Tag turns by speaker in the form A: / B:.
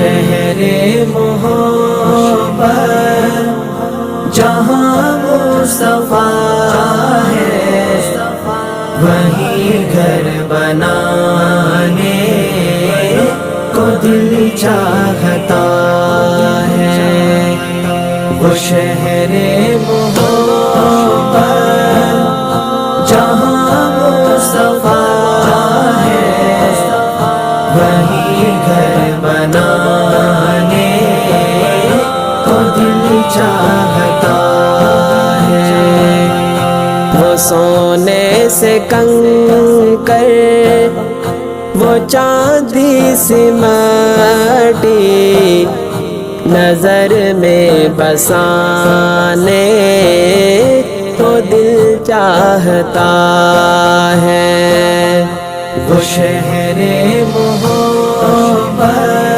A: शहरे मोहब्बत जहाँ मुस्तफा है, वहीं घर बनाने को दिल चाहता है। वो शहरे मोहब्बत जहाँ मुस्तफा है, वहीं घर बनाने को दिल चाहता है। वो सोने से कंकर, वो चांदी सी माटी नजर में बसाने को दिल चाहता है। वो शहरे मोहब्बत